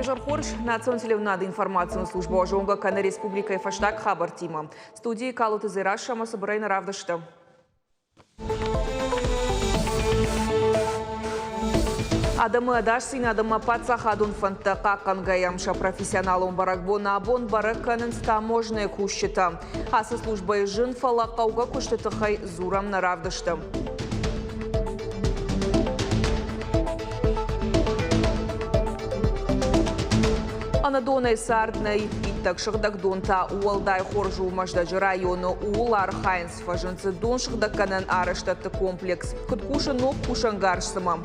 Жархорш национализированная информационная служба Ожонга Кана Республика и Фаштаг Хабар Тима. Студии Калуты Зираша Масабрейна Равдашта. Адамы адашсин адама пацахадун фантака кангаямша профессионалом баракбона абон бараканын таможная кущита. Асы служба жын фалакауга куштытыхай зурам наравдашта. Анадонай сарднай иттак шыгдак донта уалдай хоржу маждаджы районы уылар хайнс фажынцы дон шыгдакканын арыштатты комплекс. Кыткушын нок кушангаршсыма.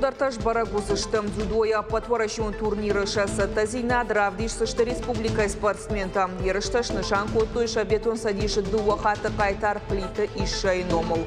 Дарташ барагусыштым дзюдоя потворащун турниры шасса тазина дравдишсышты республикай спортсмента. Ерышташ нышанку тойша бетон садиши дуахата кайтар плита ишша и номал.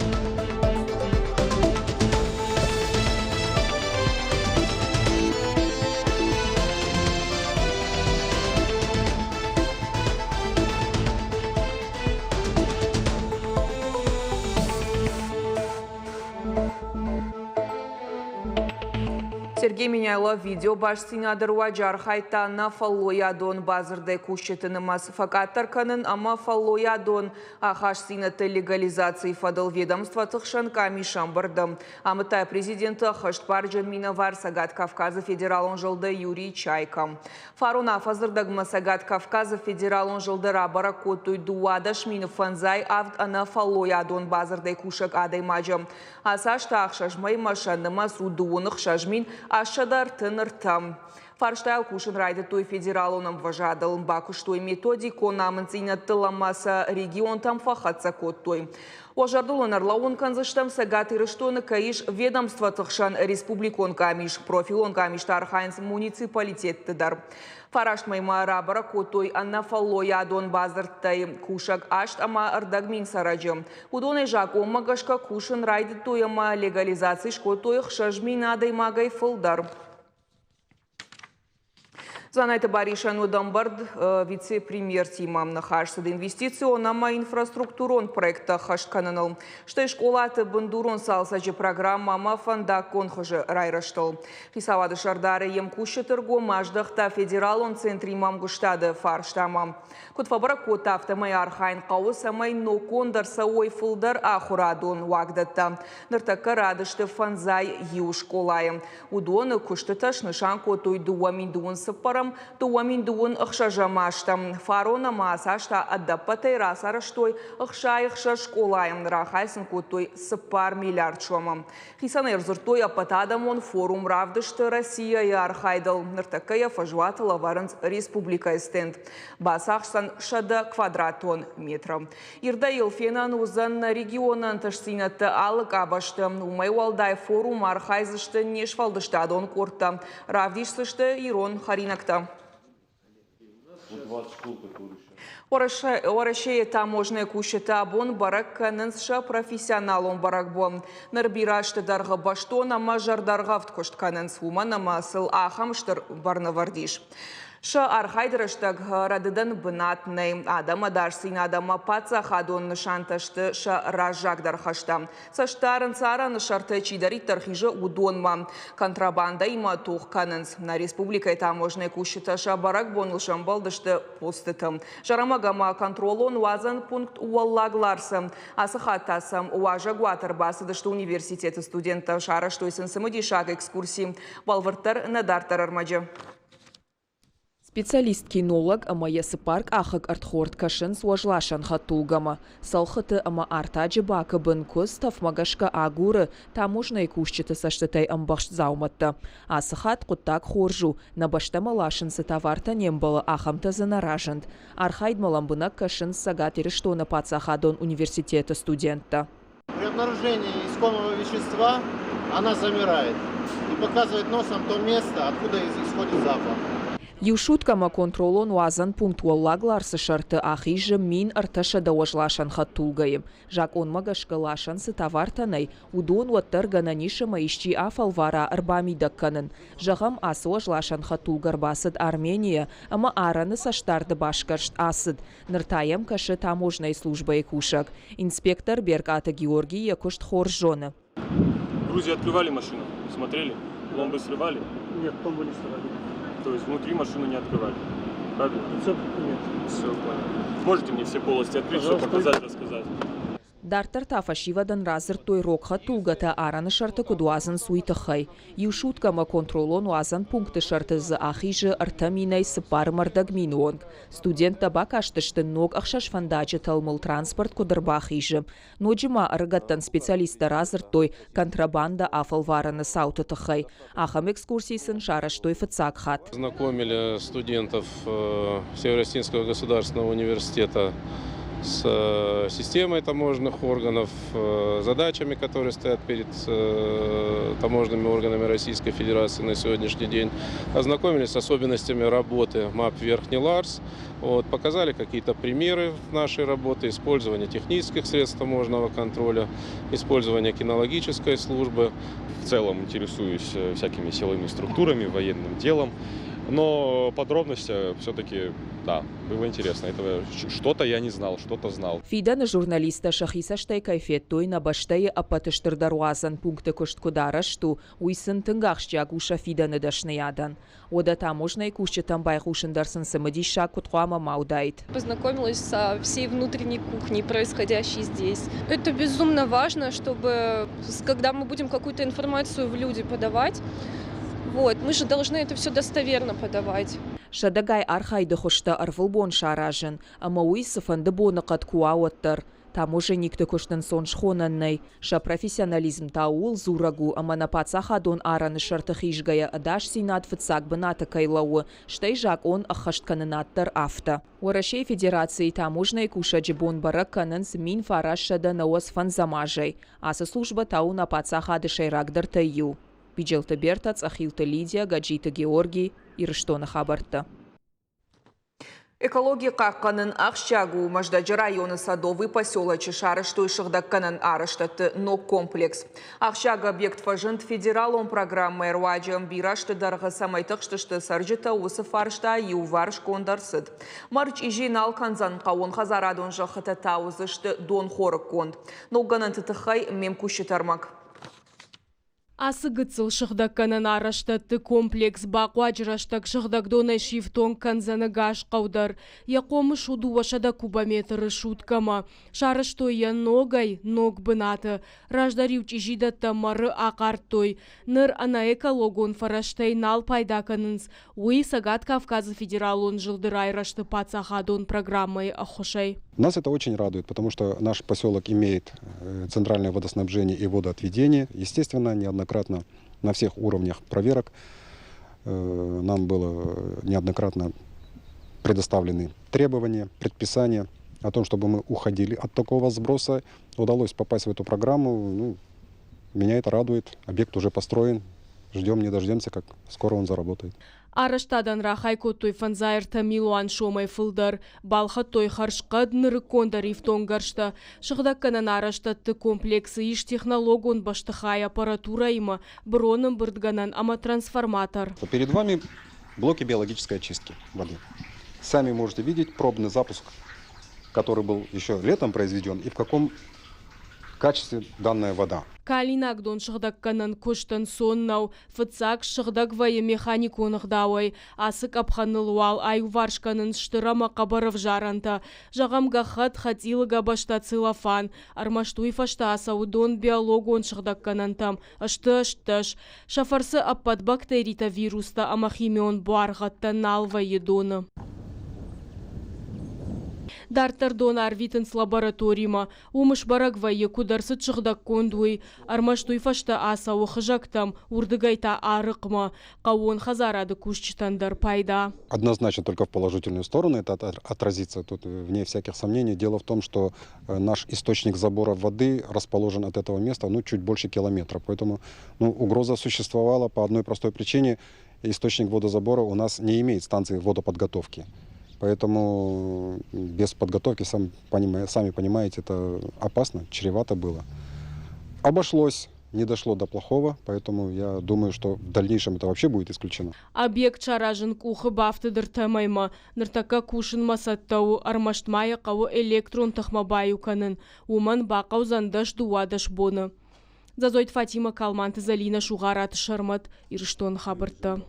Сергей Меняйлов видео башсина дырваджар хайтана фаллоя дон базырдай кущетынымас факаттарканын ама фаллоя дон ахашсина легализации фадал ведомства тыхшан камишам бардым. Амытай президенты хыштпарджын миновар Сагат Кавказа федералон жылды Юрий Чайка. Фаруна фазырдагма Сагат Кавказа федералон жылды рабара котуй дуадаш минофанзай авд ана фаллоя дон базырдай кушак адай маджам. Асашта ахшажмай машанныма судуынық шажмин ашадар тыныртам. Фарштайл кушын райды той федералоном вважадалым бакуш той методико намынцина тыламаса регион там фахатса кот той. Ожардулын арлаун канзыштам Сагат ирыштоны каиш ведомства тыхшан республикон камиш, профилон камиш тархайнс муниципалитетті дар. Фарашт майма рабара котой анна фаллоя дон базырттай кушак ашт ама ардагмин сараджым. Удоны жак оммагашка кушын райды той ама легализации шкотой хшажмин адай магай фылдар. Занайты Баришану Дамбард, вице-премьер Тимам нахашсад инвестиционнама инфраструктурон проекта хашкананал. Что школаты бандурон салсачы программа мафанда конхожы райраштал. Хисавады шардары емкуши торго маждахта федералон центри мамгуштады фарштамам. Кутфабара кота автомай архайн кауысамай но кондарса ой фылдар ахурадон вагдатта. Ныртака радышты фанзай ю школаем. Удоны куштыташ нышан котой дуамин дуын сыппарам, дуамин дуын ықшажамаштам. Фарона маасашта аддапатай расарыштой ықша школаем. Рахайсын котой сыппар миллиард шомам. Хисана ерзыртой апатадамон форум равдышты Россия и архайдал. Ныртакая фажуатала варынц республика стенд. Басахсан шада квадратон метром. Ирда елфенан узан регионан ташсинаты алык абашты. Умай уалдай форум архайзышты нешвалдыштадон корта. Равдишсышты ирон харинакта. Орашее таможная кущета абон баракка нынсша профессионалон баракбон. Нарбирашты дарга баштона мажар даргавт коштканын сумана масыл ахамштыр барнавардиш. Ша архайдырыштаг радыдан бынатнай адама дарсин адама паца хадон нышанташты ша ражак дархашта. Саштарын цара нышарты чидари тархижы удонма. Контрабанда има тухканынс. На республикай таможная кущета ша барак боныл шамбалдышты постытым. Жарамагама контролон уазан пункт уаллагларсым. Асыхаттасым уажа гуатарбасыдышты университеты студента шараштойсын сымыдишак экскурсии. Балвыртар надартар армаджы. Специалист-кинолог ама ясыпарк ахык артхорт кашын суажлашан хатулгама. Салхыты ама артаджы бакы бын көз тафмагашка агуры таможная кущеты саштытай амбашт зауматты. Асыхат куттак хоржу, набаштама лашынсы таварта нембалы ахамта занаражанд. Архайд маламбынак кашын Сагат ирыштона пацахадон университета студента. При обнаружении искомого вещества она замирает и показывает носом то место, откуда исходит запах. Юшуткама контролон уазан пунктуаллаглар сышарты ахижы мин арташа даважлашан хаттулгайым. Жак он магашкалашан сытавартанай, удон уаттар гананишама ищи афалвара арбамидакканын. Жагам асуажлашан хаттулгарбасыд Армения, ама араны саштарды башкаршт асыд. Ныртаям кашы таможной службой кушак. Инспектор Берката Георгий якушт хоржоны. Грузии открывали машину? Смотрели? Пломбы срывали? Нет, пломбы не срывали. То есть внутри машину не открывали? Правильно? Нет. Все, понял. Можете мне все полости открыть, чтобы показать, рассказать? Дартар тафашивадан разыр той рокха тулгата араны шарты кудуазан суйтахай. Юшуткама контролон уазан пункты шарты за ахижы артаминай сыпар мардагминуонг. Студент табак аштыштын ног ахшаш фандачы талмыл транспорт кудырбахижы. Ноджима аргаттан специалиста разыр той контрабанда афалвараны саутатахай. Ахам экскурсийсын шараш той фыцакхат. Знакомили студентов Северо-Осетинского государственного университета с системой таможенных органов, задачами, которые стоят перед таможенными органами Российской Федерации на сегодняшний день. Ознакомились с особенностями работы МАП Верхний Ларс. Показали какие-то примеры нашей работы, использование технических средств таможенного контроля, использование кинологической службы. В целом интересуюсь всякими силовыми структурами, военным делом. Но подробности все-таки, да, было интересно. Этого что-то я не знал, что-то знал. Фидана журналиста Шахиса Штайкайфет той на баштае апатыштырдаруазан пункты кошткударашту уйсын тынгахшчагуша Фидана дашнаядан. Ода таможной кушчатам байхушиндарсын самодиша куткуама маудайт. Познакомилась со всей внутренней кухней, происходящей здесь. Это безумно важно, чтобы, когда мы будем какую-то информацию в люди подавать, мы же должны это все достоверно подавать. Шадагай архайды хошта арвылбон шаражын, ама уйсыфанды боны каткуауаттар. Таможенникті көштін сон шхонаннай. Ша профессионализм таул зурагу, ама на пацахадон араны шартыхижгая адаш синат фыцак быната кайлауы, штай жак он ахаштканынаттар афта. Уарашей Федерации таможной куша джибон баракканын мин фарашада науас фанзамажай. Аса служба тау на пацахады шайрагдар таю. Биджелта Бертац, Ахилта Лидия, Гаджита Георгий, Ирштона Хабарта. Экология қаққанын Ақшагу, Маждаджи районы Садовый поселочы Шарыштой Шыхдакканын Арыштаты НОК комплекс. Ақшага объект фажынт федералон программы Эрваджиам Бирашты дарғы самайтықштышты саржыта осы фаршта юварш кондарсыд. Марч ижинал канзан қауын хазарадон жақыта тауызышты дон хорық конд. Ноғанын тытықай мемкуші тармак. Асыгыцыл шыхдакканын араштатты комплекс бақуаджыраштак шыхдакдонай шифтон канзаны гаш қаудар. Яқомы шуду вашада кубометры шуткама. Шарыштойя ногай ног бынаты. Раждариуч ижидатта мары ақартой. Ныр ана экологон фараштай нал пайдаканынс. Уи сагат Кавказы федералон жылдыр айрашты пацахадон программой ахушай. Нас это очень радует, потому что наш поселок имеет центральное водоснабжение и водоотведение. Естественно, неоднократно на всех уровнях проверок нам было неоднократно предоставлены требования, предписания о том, чтобы мы уходили от такого сброса. Удалось попасть в эту программу. Меня это радует. Объект уже построен. Ждем, не дождемся, как скоро он заработает. Араштадан рахайко той фанзайрта милуан шомай фылдар, балха той харшқад нырыкондар ифтонгаршта. Шыхдакканан араштатты комплексы иш технологон баштыхай аппаратура има, броным бырдганан ама трансформатор. Перед вами блоки биологической очистки воды. Сами можете видеть пробный запуск, который был еще летом произведен, и в каком качестве данная вода. Калинак дон шыхдакканан көштін соннау, фыцак шыхдак вайы механиконық дауай, асык апханылуал ай варшканын штырама қабаров жаранта, жағамға хат-хатилыға башта цилофан, армаштуй фашта асаудон биологон шыхдакканан там, ашты-аштыш, шафарсы аппат бактерита вируста амахимион буарғатта налва едоны. Дартар дон арвитынс лабораторима, умыш барагвайы кударсы чыгдак кондуй, армаштуй фашта аса ухыжактам, урдыгайта арыкма, кауон хазарады кушчитандар пайда. Однозначно только в положительную сторону это отразится, тут вне всяких сомнений. Дело в том, что наш источник забора воды расположен от этого места чуть больше километра, поэтому угроза существовала по одной простой причине. источник водозабора у нас не имеет станции водоподготовки. Поэтому без подготовки, сами понимаете, это опасно, чревато было. Обошлось, не дошло до плохого, поэтому я думаю, что в дальнейшем это вообще будет исключено. Объект шаражын кухы бафтыдыр тәмайма. Ныртака кушын масаттау, армаштмая қау электрон тахмабаю канын. Уман бақау зандаш дуадаш боны. Зазойт Фатима Калманты Залина шуғараты шармат, ирштон хабырты.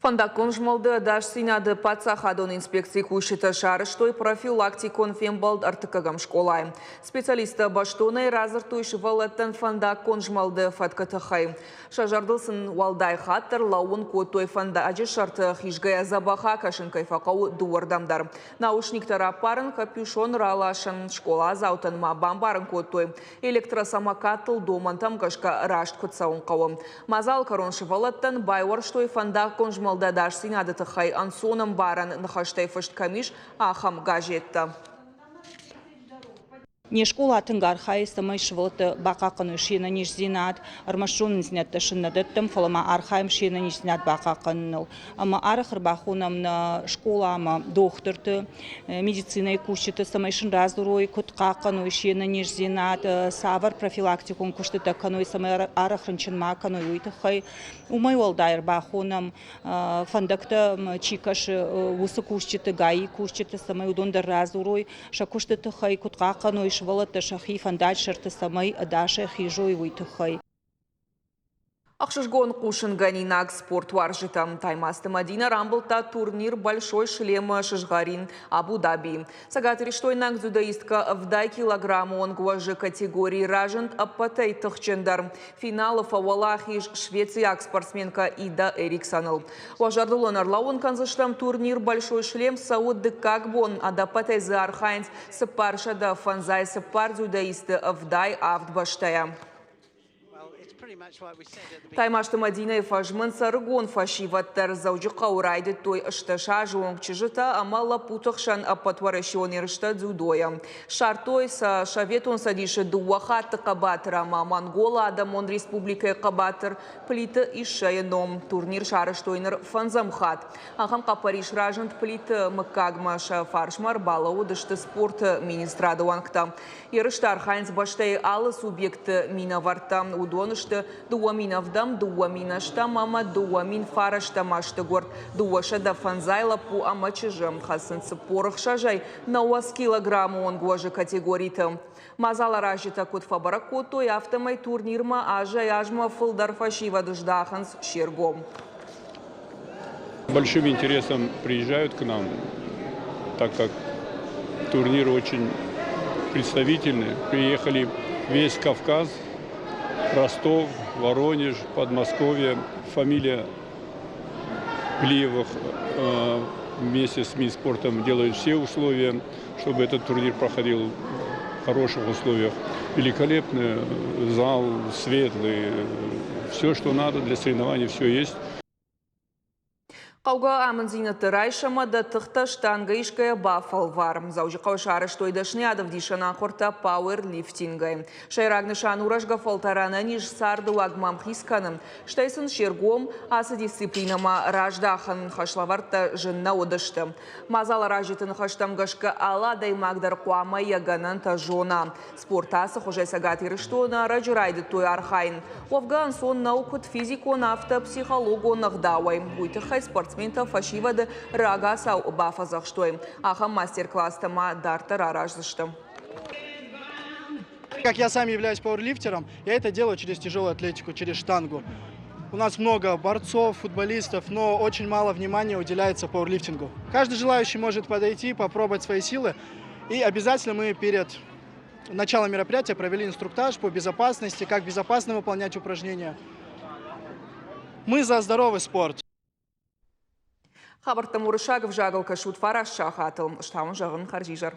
Фандакон жмалды даш синады пацахадон инспекции кушита шарыштой профилактикон фембалд артыкагам школай. Специалисты баштонай разыртуйши валаттан фандакон жмалды фаткатахай. Шажардылсын валдай хаттар лауын котой фанда ажи шарты хижгая забаха кашын кайфақау дуардамдар. Наушниктар апарын капюшон ралашын школа заутан ма бамбарын котой. Электросамокатыл домантам кашка рашт кутсаун қауым. Мазал коронши валаттан байварштой фандакон жмалды Даш синады тахай ансоном баран нахаштай фашт камиш ахам газетта. Не школа тынгар хай самай швоты бақақын шена ниш зинат армашун знят ташыннадыттым фалама архайм шена ниш знат бақақынныл. Ама арахыр бақунам на школа ама докторты медицина и кушчыты самай шын раздурой кутқақын шена ниш зинат савар профилактикун кушты таканой самай арахрынчын маканой уйтахай. Умай олдайр бақунам фандакта чикаш усы кушчыты гаи кушчыты самай удондар раздурой шакушты тахай кутқақын Волота шахи фандаль шарты самай адаша хижой уйтухай. Ахшишгон кушин ганинак спорт варжитам. Таймасты Мадина рамблта турнир большой шлем Шишгарин Абу-Даби. Сагатриштойнак дзюдоистка в 2 килограмма он гуажи категории ражент аппатай тахчендар. Финал фавалахиш швециак спортсменка Ида Эриксонл. Важардулон арлаун канзаштам турнир большой шлем Сауд Декакбон адапатай за Архайнц сапаршада фанзай сапар дзюдоисты в дай авдбаштая. Таймашты Мадина фажмын сарыгон фашиваттар заужы қаурайды той ышташа жоң чыжыта амала путықшан апатварашион ерішті дзюдоя. Шартой са шаветон садиші дуахатты қабатыр ама Монгола адамон республика қабатыр плиты ишайыном. Турнир шарыштойныр фанзамхат. Ахам қапариш ражынт плиты мыкагмаша фаршмар балау дышты спорт министрады ванкта. Ерішті Архайнц баштай алы субъекты минаварта удонышты дуаминавдам дуаминаштам ама дуамин фараштамашты горд дуашада фанзайла пу амачыжым хасынцы порых шажай на уаз килограмму он гуажы категорийты. Мазала ражита кут фабаракото и автомай турнирма ажай ажма фылдар фашива дыждаханс шергом. Большим интересом приезжают к нам, так как турнир очень представительный. Приехали весь Кавказ, Ростов, Воронеж, Подмосковье. Фамилия Плиевых вместе с Минспортом делают все условия, чтобы этот турнир проходил в хороших условиях. Великолепный зал, светлый, все, что надо для соревнований, все есть. Қауға амынзинаты райшамада тұқта штанга ішкая бафал варм. Заужы қаушары штойдашны адавдишана қорта пауэрлифтингай. Шайрагны шануражға фалтарана ниж сарды уагмам хисканым. Штайсын шергом асы дисциплинама раждахан хашлаварта жынна одышты. Мазала ражитын хаштамгашка аладай магдар қуама яганан та жона. Спортасы хожай сагатыры штона раджырайды той архайн. Овган сон наукут физикон автопсихологон нагдауай. Буйтыхай спортсмента фашивады рагасау бафазахштой. Ахам мастер-класс тама дартар аражзыштым. Как я сам являюсь пауэрлифтером, я это делаю через тяжелую атлетику, через штангу. У нас много борцов, футболистов, но очень мало внимания уделяется пауэрлифтингу. Каждый желающий может подойти, попробовать свои силы. И обязательно мы перед началом мероприятия провели инструктаж по безопасности, как безопасно выполнять упражнения. Мы за здоровый спорт. Хабартам урышагов жагыл кашут фараш шахатыл. Штамын жағын қаржижар.